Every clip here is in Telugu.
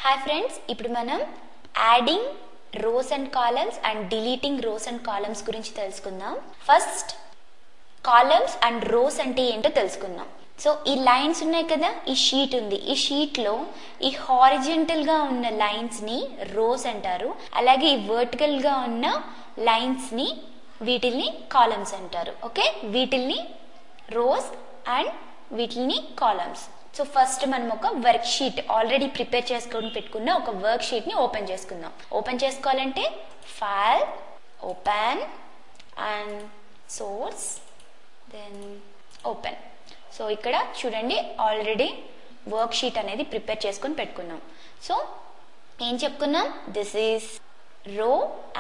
హాయ్ ఫ్రెండ్స్, ఇప్పుడు మనం adding rows and columns and deleting rows and columns గురించి తెలుసుకుందాం. ఫస్ట్ కాలమ్స్ అండ్ రోస్ అంటే ఏంటో తెలుసుకుందాం. సో ఈ లైన్స్ ఉన్నాయి కదా, ఈ షీట్ ఉంది. ఈ షీట్ లో ఈ హారిజెంటల్ గా ఉన్న లైన్స్ ని రోస్ అంటారు. అలాగే ఈ వర్టికల్ గా ఉన్న లైన్స్ ని వీటిల్ని కాలమ్స్ అంటారు. ఓకే, వీటిల్ని రోస్ అండ్ వీటిల్ని కాలమ్స్. సో ఫస్ట్ మనం ఒక వర్క్ షీట్ ఆల్రెడీ ప్రిపేర్ చేసుకొని పెట్టుకున్న ఒక వర్క్ షీట్ ని ఓపెన్ చేసుకుందాం. ఓపెన్ చేసుకోవాలంటే file, open and source, then open. So ఇక్కడ చూడండి, ఆల్రెడీ వర్క్ షీట్ అనేది ప్రిపేర్ చేసుకొని పెట్టుకున్నాం. సో ఏం చెప్పుకున్నాం, this is row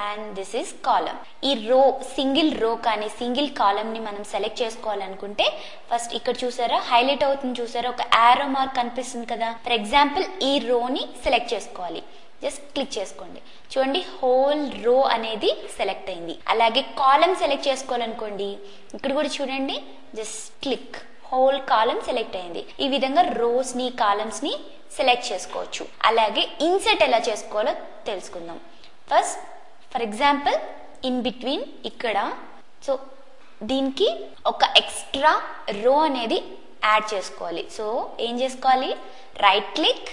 and this is column. ఈ రో సింగిల్ రో కానీ సింగిల్ కాలమ్ ని మనం సెలెక్ట్ చేసుకోవాలనుకుంటే ఫస్ట్ ఇక్కడ చూసారా, హైలైట్ అవుతుంది చూసారా, ఒక యారో మార్క్ కనిపిస్తుంది కదా. ఫర్ ఎగ్జాంపుల్ ఈ రోని సెలెక్ట్ చేసుకోవాలి, జస్ట్ క్లిక్ చేసుకోండి. చూడండి, హోల్ రో అనేది సెలెక్ట్ అయింది. అలాగే కాలమ్ సెలెక్ట్ చేసుకోవాలనుకోండి, ఇక్కడ కూడా చూడండి, just click, whole column select అయింది. ఈ విధంగా రోస్ ని కాలమ్స్ ని సెలెక్ట్ చేసుకోవచ్చు. అలాగే ఇన్సర్ట్ ఎలా చేసుకోవాలో తెలుసుకుందాం. First for example in between ఇక్కడ, సో దీనికి ఒక ఎక్స్ట్రా రో అనేది యాడ్ చేసుకోవాలి. సో ఏం చేసుకోవాలి, right click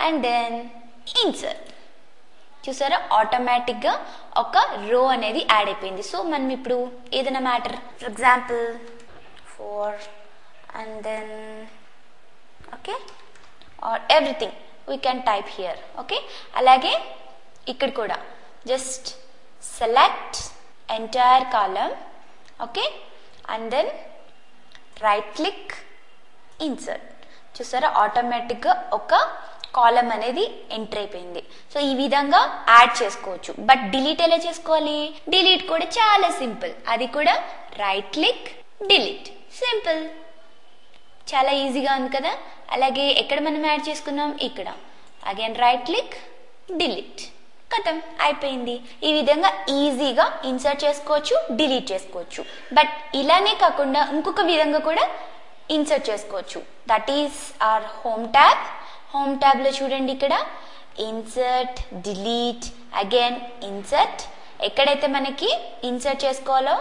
and then insert. చూసారా, ఆటోమేటిక్ గా ఒక రో అనేది యాడ్ అయిపోయింది. సో మనం ఇప్పుడు ఏదైనా matter, for example 4 and then okay, or everything we can type here. okay, అలాగే ఇక్కడ కూడా just select entire column, okay, and then right click, insert. చూసారా, ఆటోమేటిక్ గా ఒక కాలమ్ అనేది ఎంటర్ అయిపోయింది. సో ఈ విధంగా యాడ్ చేసుకోవచ్చు. బట్ డిలీట్ ఎలా చేసుకోవాలి, డిలీట్ కూడా చాలా సింపుల్. అది కూడా రైట్ క్లిక్, డిలీట్, సింపుల్, చాలా ఈజీగా ఉంది కదా. అలాగే ఎక్కడ మనం యాడ్ చేసుకున్నాం, ఇక్కడ అగైన్ రైట్ క్లిక్, డిలీట్, కథం, అయిపోయింది. ఈ విధంగా ఈజీగా ఇన్సర్ట్ చేసుకోవచ్చు, డిలీట్ చేసుకోవచ్చు. బట్ ఇలానే కాకుండా ఇంకొక విధంగా కూడా ఇన్సర్ట్ చేసుకోవచ్చు. That is our home tab. Home tab లో చూడండి, ఇక్కడ ఇన్సర్ట్, డిలీట్, అగైన్ ఇన్సర్ట్. ఎక్కడైతే మనకి ఇన్సర్ట్ చేసుకోవాలో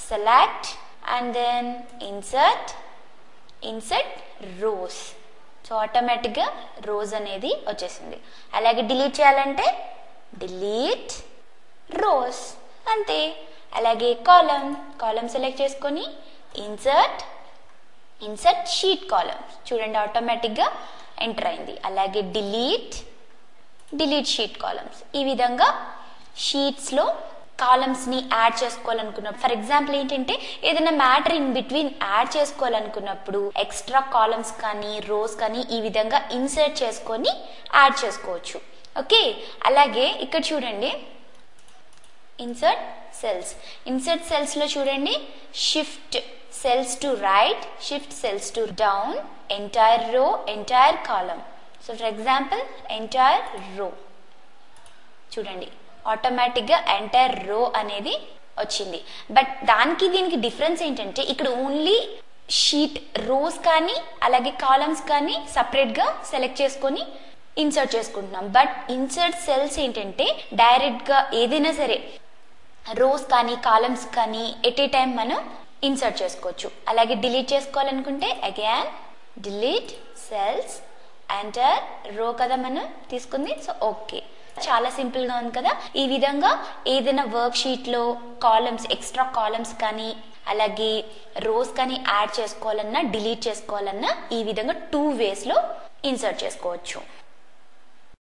select and then insert, insert rows. So automatic గా రోస్ అనేది వచ్చేసింది. అలాగే డిలీట్ చేయాలంటే డిలీట్ రోస్, అంతే. అలాగే కాలమ్, కాలమ్ సెలెక్ట్ చేసుకొని ఇన్సర్ట్, ఇన్సర్ట్ షీట్ కాలమ్. చూడండి, ఆటోమేటిక్ గా ఎంటర్ అయింది. అలాగే డిలీట్, డిలీట్ షీట్ కాలమ్స్. ఈ విధంగా షీట్స్ లో కాలమ్స్ ని యాడ్ చేసుకోవాలనుకున్నప్పుడు, ఫర్ ఎగ్జాంపుల్ ఏంటంటే ఏదైనా మ్యాటర్ ఇన్ బిట్వీన్ యాడ్ చేసుకోవాలనుకున్నప్పుడు ఎక్స్ట్రా కాలమ్స్ కానీ రోస్ కానీ ఈ విధంగా ఇన్సర్ట్ చేసుకొని యాడ్ చేసుకోవచ్చు. ఓకే, అలాగే ఇక్కడ చూడండి, ఇన్సర్ట్ సెల్స్. ఇన్సర్ట్ సెల్స్ లో చూడండి, shift cells to right, shift cells to down, entire row, entire column. So for example entire row, చూడండి ఆటోమేటిక్ గా ఎంటైర్ రో అనేది వచ్చింది. బట్ దానికి దీనికి డిఫరెన్స్ ఏంటంటే ఇక్కడ ఓన్లీ షీట్ రోస్ కానీ అలాగే కాలమ్స్ కానీ సపరేట్ గా సెలెక్ట్ చేసుకొని ఇన్సర్ట్ చేసుకుంటున్నాం. బట్ ఇన్సర్ట్ సెల్స్ ఏంటంటే డైరెక్ట్ గా ఏదైనా సరే రోస్ కానీ కాలమ్స్ కానీ ఎట్ ఏ టైం మనం ఇన్సర్ట్ చేసుకోవచ్చు. అలాగే డిలీట్ చేసుకోవాలనుకుంటే అగైన్ డిలీట్ సెల్స్, ఎంటర్ రో కదా మనం తీసుకుంది. సో ఓకే, చాలా సింపుల్ గా ఉంది కదా. ఈ విధంగా ఏదైనా వర్క్ షీట్ లో కాలమ్స్, ఎక్స్ట్రా కాలమ్స్ కానీ అలాగే రోస్ కానీ యాడ్ చేసుకోవాలన్నా డిలీట్ చేసుకోవాలన్నా ఈ విధంగా 2 ways లో ఇన్సర్ట్ చేసుకోవచ్చు.